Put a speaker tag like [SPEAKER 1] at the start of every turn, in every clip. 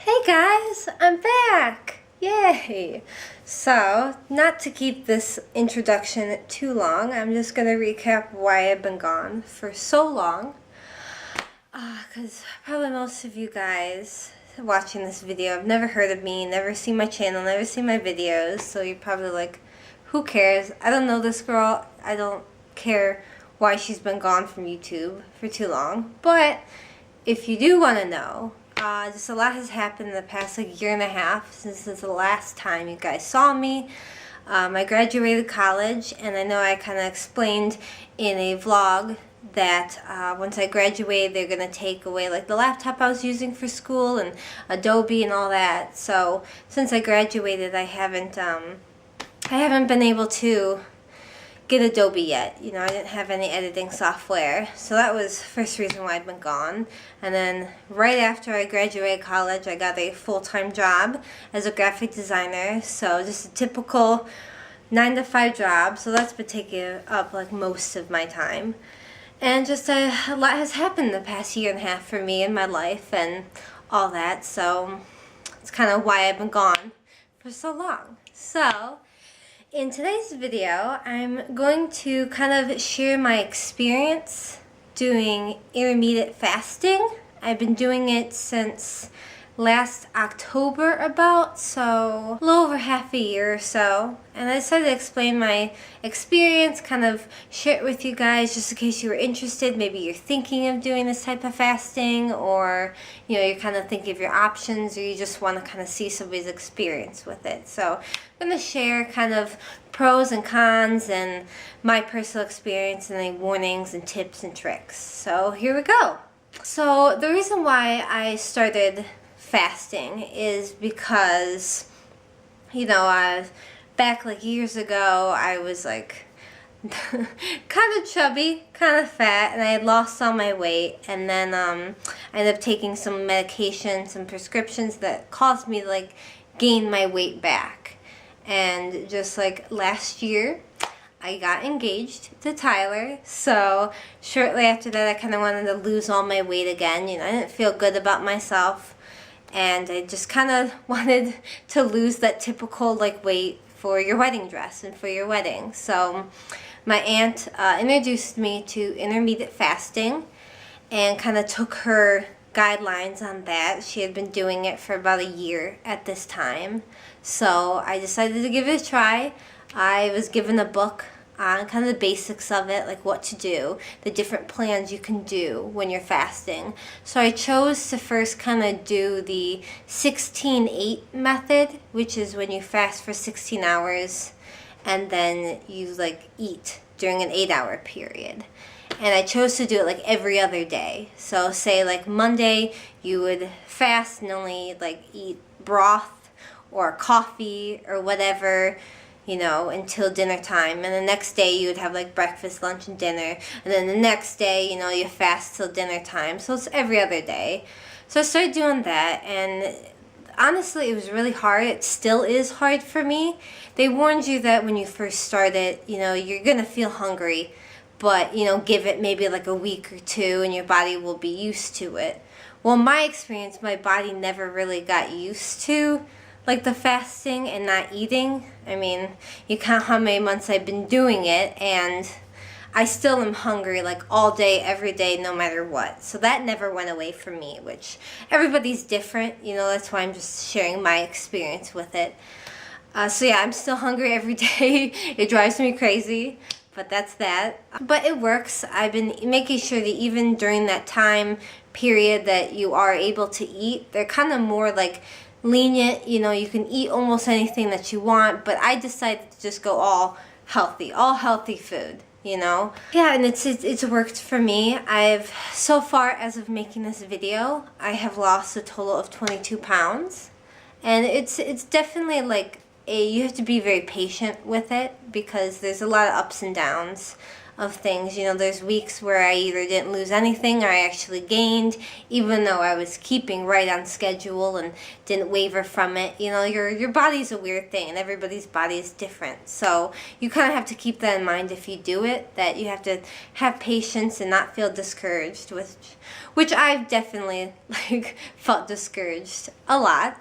[SPEAKER 1] Hey guys, I'm back! Yay! So, not to keep this introduction too long, I'm just going to recap why I've been gone for so long. Because probably most of you guys watching this video have never heard of me, never seen my channel, never seen my videos, so you're probably like, who cares? I don't know this girl. I don't care why she's been gone from YouTube for too long. But if you do want to know, just a lot has happened in the past year and a half since the last time you guys saw me. I graduated college, and I know I kind of explained in a vlog that once I graduated, they're going to take away like the laptop I was using for school and Adobe and all that. So since I graduated, I haven't been able to get Adobe yet. You know, I didn't have any editing software. So that was the first reason why I'd been gone. And then right after I graduated college, I got a full-time job as a graphic designer. So just a typical 9-to-5 job. So that's been taking up like most of my time. And just a lot has happened the past year and a half for me in my life and all that. So it's kind of why I've been gone for so long. So in today's video, I'm going to kind of share my experience doing intermittent fasting. I've been doing it since last October about, so a little over half a year or so. And I decided to explain my experience, kind of share it with you guys just in case you were interested. Maybe you're thinking of doing this type of fasting, or you know, you're kind of thinking of your options, or you just want to kind of see somebody's experience with it. So I'm going to share kind of pros and cons and my personal experience and any warnings and tips and tricks. So here we go. So the reason why I started fasting is because, you know, back like years ago, I was like kind of chubby, kind of fat, and I had lost all my weight, and then I ended up taking some medication, some prescriptions that caused me to like gain my weight back. And just like last year, I got engaged to Tyler, so shortly after that I kind of wanted to lose all my weight again. You know, I didn't feel good about myself, and I just kind of wanted to lose that typical like weight for your wedding dress and for your wedding. So my aunt introduced me to intermittent fasting and kind of took her guidelines on that. She had been doing it for about a year at this time. So I decided to give it a try. I was given a book on kind of the basics of it, like what to do, the different plans you can do when you're fasting. So I chose to first kind of do the 16-8 method, which is when you fast for 16 hours and then you like eat during an 8-hour period. And I chose to do it like every other day. So say like Monday you would fast and only like eat broth or coffee or whatever, you know, until dinner time. And the next day you would have like breakfast, lunch, and dinner. And then the next day, you know, you fast till dinner time. So it's every other day. So I started doing that, and honestly it was really hard. It still is hard for me. They warned you that when you first start it, you know, you're gonna feel hungry, but you know, give it maybe like a week or two and your body will be used to it. Well, in my experience, my body never really got used to like the fasting and not eating. I mean, you count how many months I've been doing it, and I still am hungry like all day, every day, no matter what. So that never went away from me, which everybody's different, you know, that's why I'm just sharing my experience with it. So yeah, I'm still hungry every day. It drives me crazy, but that's that. But it works. I've been making sure that even during that time period that you are able to eat, they're kind of more like lenient. You know, you can eat almost anything that you want, but I decided to just go all healthy food, you know. Yeah, and it's worked for me. I've, so far as of making this video, I have lost a total of 22 pounds. And it's definitely like you have to be very patient with it because there's a lot of ups and downs. of things. You know, there's weeks where I either didn't lose anything or I actually gained, even though I was keeping right on schedule and didn't waver from it. You know, your body's a weird thing, and everybody's body is different. So you kind of have to keep that in mind if you do it, that you have to have patience and not feel discouraged, which I've definitely felt discouraged a lot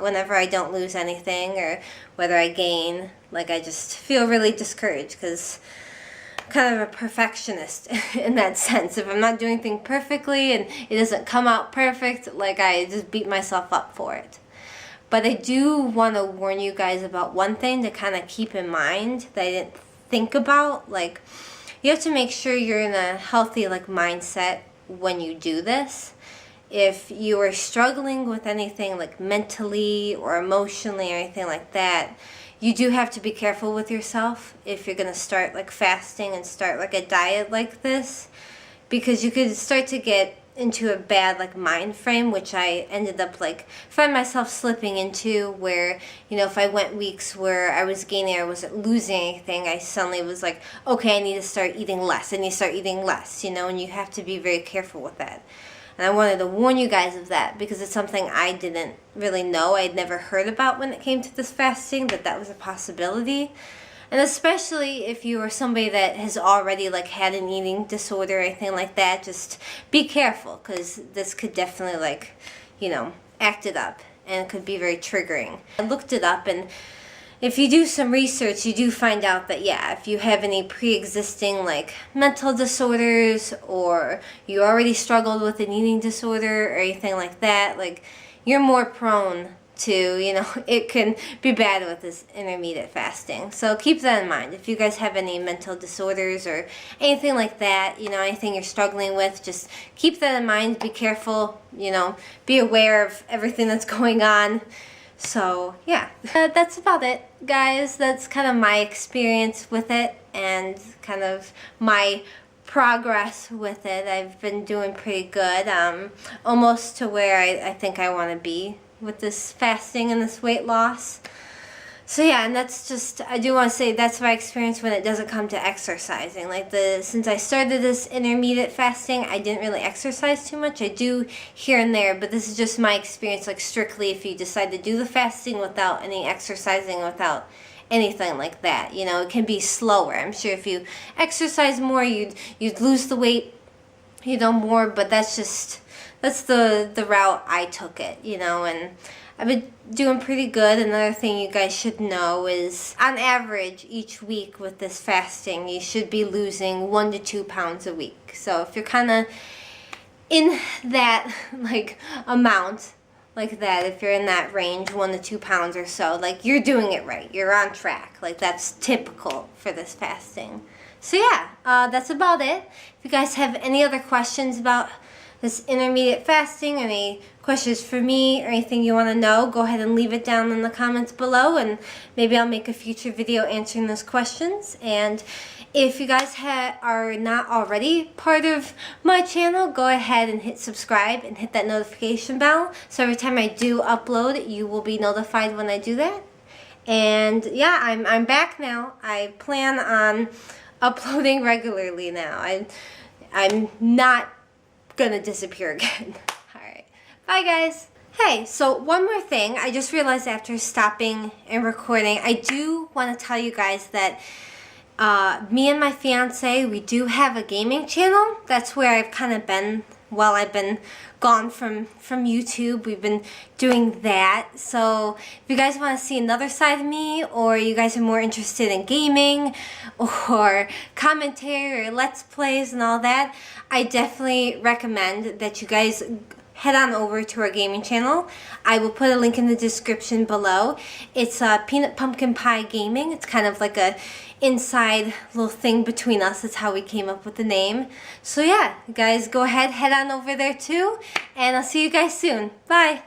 [SPEAKER 1] whenever I don't lose anything or whether I gain. I just feel really discouraged because I'm kind of a perfectionist in that sense. If I'm not doing things perfectly and it doesn't come out perfect, I just beat myself up for it. But I do want to warn you guys about one thing to kind of keep in mind that I didn't think about. You have to make sure you're in a healthy mindset when you do this. If you are struggling with anything mentally or emotionally or anything like that, you do have to be careful with yourself if you're going to start fasting and start a diet like this, because you could start to get into a bad mind frame, which I ended up find myself slipping into, where if I went weeks where I was gaining, I wasn't losing anything, I suddenly was okay, I need to start eating less, and you have to be very careful with that. And I wanted to warn you guys of that because it's something I didn't really know. I'd never heard about when it came to this fasting, that was a possibility. And especially if you are somebody that has already had an eating disorder or anything like that, just be careful, because this could definitely act it up, and it could be very triggering. I looked it up, and if you do some research, you do find out that, yeah, if you have any pre-existing mental disorders, or you already struggled with an eating disorder or anything like that, you're more prone to, it can be bad with this intermittent fasting. So keep that in mind. If you guys have any mental disorders or anything like that, anything you're struggling with, just keep that in mind. Be careful, be aware of everything that's going on. So yeah, that's about it, guys. That's kind of my experience with it and kind of my progress with it. I've been doing pretty good, almost to where I think I want to be with this fasting and this weight loss. So yeah, and that's just, I do want to say that's my experience when it doesn't come to exercising. Since I started this intermittent fasting, I didn't really exercise too much. I do here and there, but this is just my experience, strictly if you decide to do the fasting without any exercising, without anything like that. It can be slower. I'm sure if you exercise more, you'd lose the weight, more, but that's the route I took it, and I've been doing pretty good. Another thing you guys should know is, on average, each week with this fasting, you should be losing 1 to 2 pounds a week. So if you're kind of in that, amount, that, if you're in that range, 1 to 2 pounds or so, you're doing it right. You're on track. That's typical for this fasting. So yeah, that's about it. If you guys have any other questions about this intermittent fasting, any questions for me or anything you want to know, go ahead and leave it down in the comments below, and maybe I'll make a future video answering those questions. And if you guys are not already part of my channel, go ahead and hit subscribe and hit that notification bell, so every time I do upload, you will be notified when I do that. And yeah, I'm back now. I plan on uploading regularly now. I'm not gonna disappear again. Alright, bye guys. Hey, so one more thing. I just realized after stopping and recording, I do want to tell you guys that me and my fiance, we do have a gaming channel. That's where I've kind of been while I've been gone from YouTube. We've been doing that. So if you guys want to see another side of me, or you guys are more interested in gaming or commentary or let's plays and all that, I definitely recommend that you guys head on over to our gaming channel. I will put a link in the description below. It's Peanut Pumpkin Pie Gaming. It's kind of like a inside little thing between us. That's how we came up with the name. So yeah, guys, go ahead, head on over there too, and I'll see you guys soon. Bye!